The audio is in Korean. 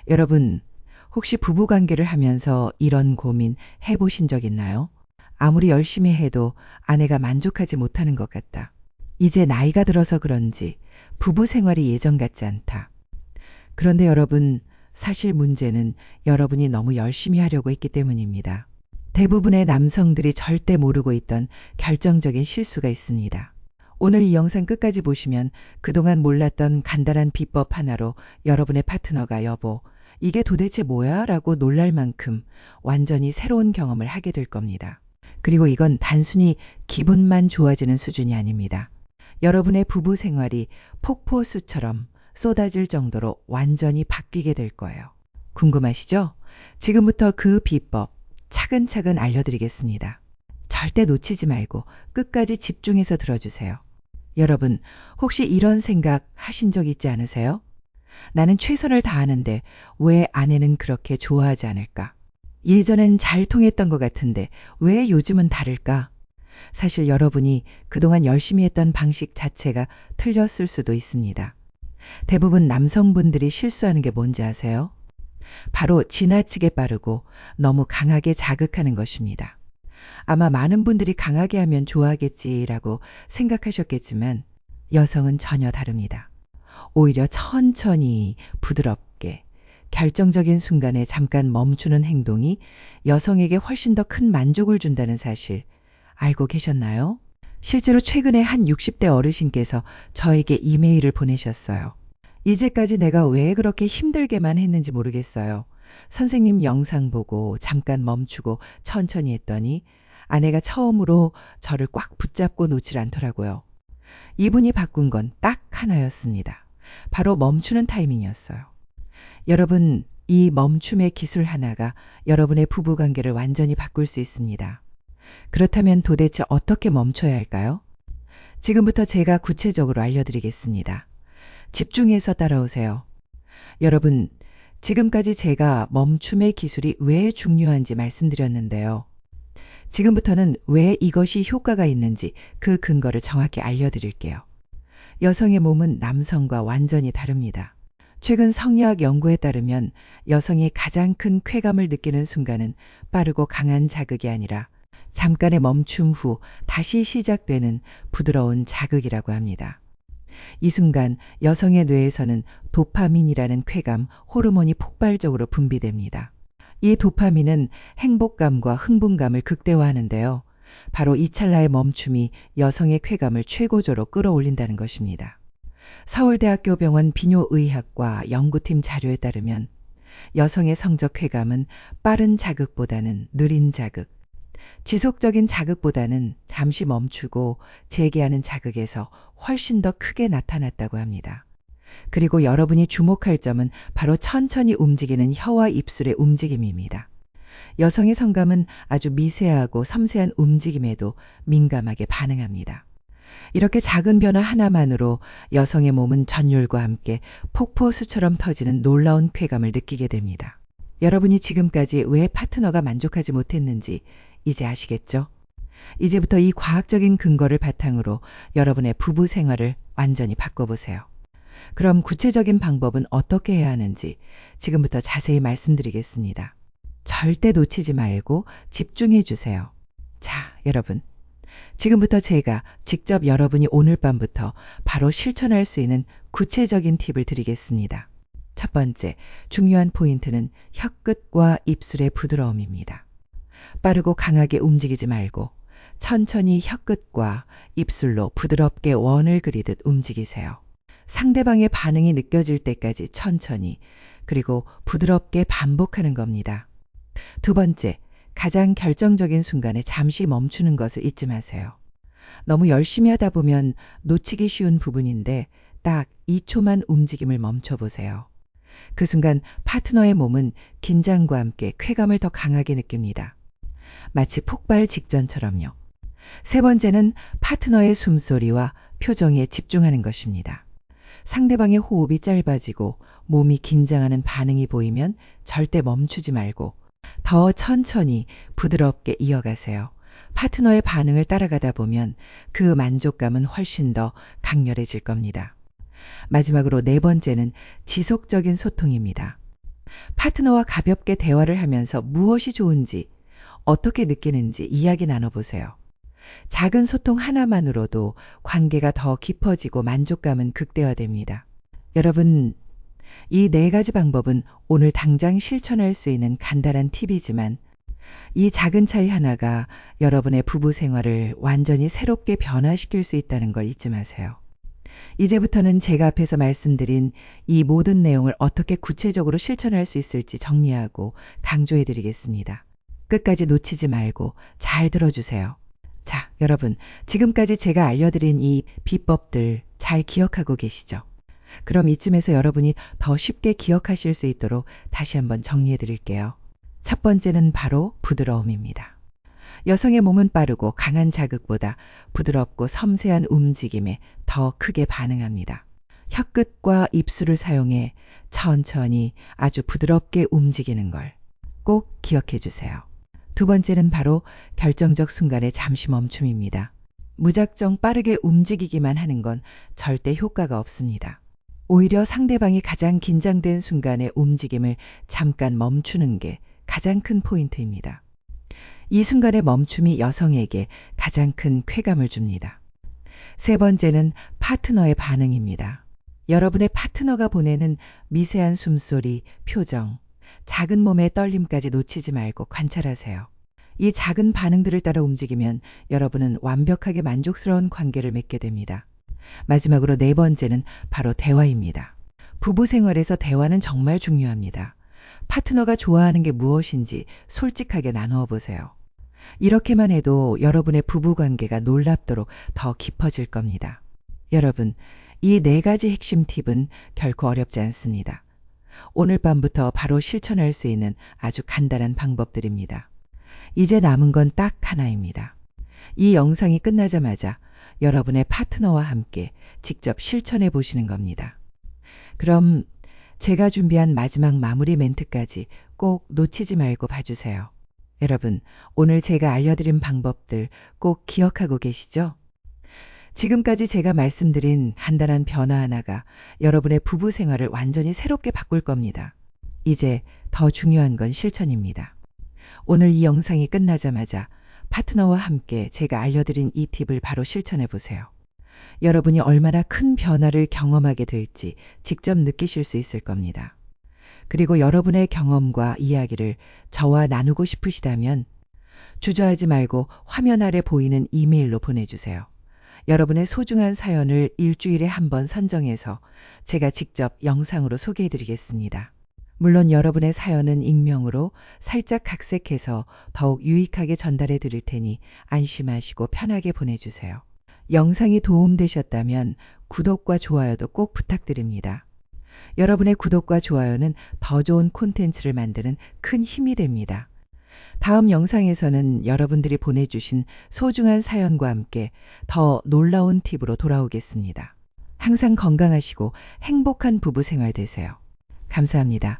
여러분, 혹시 부부관계를 하면서 이런 고민 해보신 적 있나요? 아무리 열심히 해도 아내가 만족하지 못하는 것 같다. 이제 나이가 들어서 그런지 부부 생활이 예전 같지 않다. 그런데 여러분, 사실 문제는 여러분이 너무 열심히 하려고 했기 때문입니다. 대부분의 남성들이 절대 모르고 있던 결정적인 실수가 있습니다. 오늘 이 영상 끝까지 보시면 그동안 몰랐던 간단한 비법 하나로 여러분의 파트너가 여보, 이게 도대체 뭐야? 라고 놀랄 만큼 완전히 새로운 경험을 하게 될 겁니다. 그리고 이건 단순히 기분만 좋아지는 수준이 아닙니다. 여러분의 부부 생활이 폭포수처럼 쏟아질 정도로 완전히 바뀌게 될 거예요. 궁금하시죠? 지금부터 그 비법 차근차근 알려드리겠습니다. 절대 놓치지 말고 끝까지 집중해서 들어주세요. 여러분, 혹시 이런 생각 하신 적 있지 않으세요? 나는 최선을 다하는데 왜 아내는 그렇게 좋아하지 않을까? 예전엔 잘 통했던 것 같은데 왜 요즘은 다를까? 사실 여러분이 그동안 열심히 했던 방식 자체가 틀렸을 수도 있습니다. 대부분 남성분들이 실수하는 게 뭔지 아세요? 바로 지나치게 빠르고 너무 강하게 자극하는 것입니다. 아마 많은 분들이 강하게 하면 좋아하겠지라고 생각하셨겠지만 여성은 전혀 다릅니다. 오히려 천천히 부드럽게 결정적인 순간에 잠깐 멈추는 행동이 여성에게 훨씬 더 큰 만족을 준다는 사실 알고 계셨나요? 실제로 최근에 한 60대 어르신께서 저에게 이메일을 보내셨어요. 이제까지 내가 왜 그렇게 힘들게만 했는지 모르겠어요. 선생님 영상 보고 잠깐 멈추고 천천히 했더니 아내가 처음으로 저를 꽉 붙잡고 놓질 않더라고요. 이분이 바꾼 건 딱 하나였습니다. 바로 멈추는 타이밍이었어요. 여러분, 이 멈춤의 기술 하나가 여러분의 부부관계를 완전히 바꿀 수 있습니다. 그렇다면 도대체 어떻게 멈춰야 할까요? 지금부터 제가 구체적으로 알려드리겠습니다. 집중해서 따라오세요. 여러분, 지금까지 제가 멈춤의 기술이 왜 중요한지 말씀드렸는데요. 지금부터는 왜 이것이 효과가 있는지 그 근거를 정확히 알려드릴게요. 여성의 몸은 남성과 완전히 다릅니다. 최근 성의학 연구에 따르면 여성이 가장 큰 쾌감을 느끼는 순간은 빠르고 강한 자극이 아니라 잠깐의 멈춤 후 다시 시작되는 부드러운 자극이라고 합니다. 이 순간 여성의 뇌에서는 도파민이라는 쾌감 호르몬이 폭발적으로 분비됩니다. 이 도파민은 행복감과 흥분감을 극대화하는데요. 바로 이 찰나의 멈춤이 여성의 쾌감을 최고조로 끌어올린다는 것입니다. 서울대학교 병원 비뇨의학과 연구팀 자료에 따르면 여성의 성적 쾌감은 빠른 자극보다는 느린 자극, 지속적인 자극보다는 잠시 멈추고 재개하는 자극에서 훨씬 더 크게 나타났다고 합니다. 그리고 여러분이 주목할 점은 바로 천천히 움직이는 혀와 입술의 움직임입니다. 여성의 성감은 아주 미세하고 섬세한 움직임에도 민감하게 반응합니다. 이렇게 작은 변화 하나만으로 여성의 몸은 전율과 함께 폭포수처럼 터지는 놀라운 쾌감을 느끼게 됩니다. 여러분이 지금까지 왜 파트너가 만족하지 못했는지 이제 아시겠죠? 이제부터 이 과학적인 근거를 바탕으로 여러분의 부부 생활을 완전히 바꿔보세요. 그럼 구체적인 방법은 어떻게 해야 하는지 지금부터 자세히 말씀드리겠습니다. 절대 놓치지 말고 집중해 주세요. 자, 여러분. 지금부터 제가 직접 여러분이 오늘 밤부터 바로 실천할 수 있는 구체적인 팁을 드리겠습니다. 첫 번째, 중요한 포인트는 혀끝과 입술의 부드러움입니다. 빠르고 강하게 움직이지 말고 천천히 혀끝과 입술로 부드럽게 원을 그리듯 움직이세요. 상대방의 반응이 느껴질 때까지 천천히 그리고 부드럽게 반복하는 겁니다. 두 번째, 가장 결정적인 순간에 잠시 멈추는 것을 잊지 마세요. 너무 열심히 하다 보면 놓치기 쉬운 부분인데 딱 2초만 움직임을 멈춰보세요. 그 순간 파트너의 몸은 긴장과 함께 쾌감을 더 강하게 느낍니다. 마치 폭발 직전처럼요. 세 번째는 파트너의 숨소리와 표정에 집중하는 것입니다. 상대방의 호흡이 짧아지고 몸이 긴장하는 반응이 보이면 절대 멈추지 말고 더 천천히 부드럽게 이어가세요. 파트너의 반응을 따라가다 보면 그 만족감은 훨씬 더 강렬해질 겁니다. 마지막으로 네 번째는 지속적인 소통입니다. 파트너와 가볍게 대화를 하면서 무엇이 좋은지, 어떻게 느끼는지 이야기 나눠보세요. 작은 소통 하나만으로도 관계가 더 깊어지고 만족감은 극대화됩니다. 여러분, 이 네 가지 방법은 오늘 당장 실천할 수 있는 간단한 팁이지만 이 작은 차이 하나가 여러분의 부부 생활을 완전히 새롭게 변화시킬 수 있다는 걸 잊지 마세요. 이제부터는 제가 앞에서 말씀드린 이 모든 내용을 어떻게 구체적으로 실천할 수 있을지 정리하고 강조해 드리겠습니다. 끝까지 놓치지 말고 잘 들어주세요. 자, 여러분, 지금까지 제가 알려드린 이 비법들 잘 기억하고 계시죠? 그럼 이쯤에서 여러분이 더 쉽게 기억하실 수 있도록 다시 한번 정리해 드릴게요. 첫 번째는 바로 부드러움입니다. 여성의 몸은 빠르고 강한 자극보다 부드럽고 섬세한 움직임에 더 크게 반응합니다. 혀끝과 입술을 사용해 천천히 아주 부드럽게 움직이는 걸 꼭 기억해 주세요. 두 번째는 바로 결정적 순간의 잠시 멈춤입니다. 무작정 빠르게 움직이기만 하는 건 절대 효과가 없습니다. 오히려 상대방이 가장 긴장된 순간의 움직임을 잠깐 멈추는 게 가장 큰 포인트입니다. 이 순간의 멈춤이 여성에게 가장 큰 쾌감을 줍니다. 세 번째는 파트너의 반응입니다. 여러분의 파트너가 보내는 미세한 숨소리, 표정, 작은 몸의 떨림까지 놓치지 말고 관찰하세요. 이 작은 반응들을 따라 움직이면 여러분은 완벽하게 만족스러운 관계를 맺게 됩니다. 마지막으로 네 번째는 바로 대화입니다. 부부 생활에서 대화는 정말 중요합니다. 파트너가 좋아하는 게 무엇인지 솔직하게 나누어 보세요. 이렇게만 해도 여러분의 부부 관계가 놀랍도록 더 깊어질 겁니다. 여러분, 이 네 가지 핵심 팁은 결코 어렵지 않습니다. 오늘 밤부터 바로 실천할 수 있는 아주 간단한 방법들입니다. 이제 남은 건 딱 하나입니다. 이 영상이 끝나자마자 여러분의 파트너와 함께 직접 실천해 보시는 겁니다. 그럼 제가 준비한 마지막 마무리 멘트까지 꼭 놓치지 말고 봐주세요. 여러분, 오늘 제가 알려드린 방법들 꼭 기억하고 계시죠? 지금까지 제가 말씀드린 간단한 변화 하나가 여러분의 부부 생활을 완전히 새롭게 바꿀 겁니다. 이제 더 중요한 건 실천입니다. 오늘 이 영상이 끝나자마자 파트너와 함께 제가 알려드린 이 팁을 바로 실천해 보세요. 여러분이 얼마나 큰 변화를 경험하게 될지 직접 느끼실 수 있을 겁니다. 그리고 여러분의 경험과 이야기를 저와 나누고 싶으시다면 주저하지 말고 화면 아래 보이는 이메일로 보내주세요. 여러분의 소중한 사연을 일주일에 한 번 선정해서 제가 직접 영상으로 소개해 드리겠습니다. 물론 여러분의 사연은 익명으로 살짝 각색해서 더욱 유익하게 전달해 드릴 테니 안심하시고 편하게 보내주세요. 영상이 도움되셨다면 구독과 좋아요도 꼭 부탁드립니다. 여러분의 구독과 좋아요는 더 좋은 콘텐츠를 만드는 큰 힘이 됩니다. 다음 영상에서는 여러분들이 보내주신 소중한 사연과 함께 더 놀라운 팁으로 돌아오겠습니다. 항상 건강하시고 행복한 부부 생활 되세요. 감사합니다.